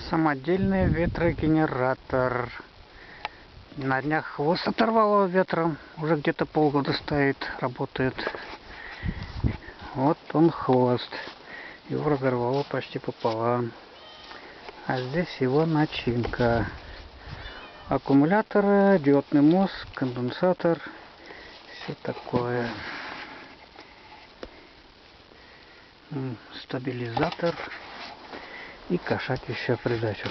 Самодельный ветрогенератор. На днях хвост оторвало ветром. Уже где-то полгода стоит, работает. Вот он хвост. Его разорвало почти пополам. А здесь его начинка. Аккумулятор, диодный мозг, конденсатор. Все такое. Стабилизатор и кошачья придачу.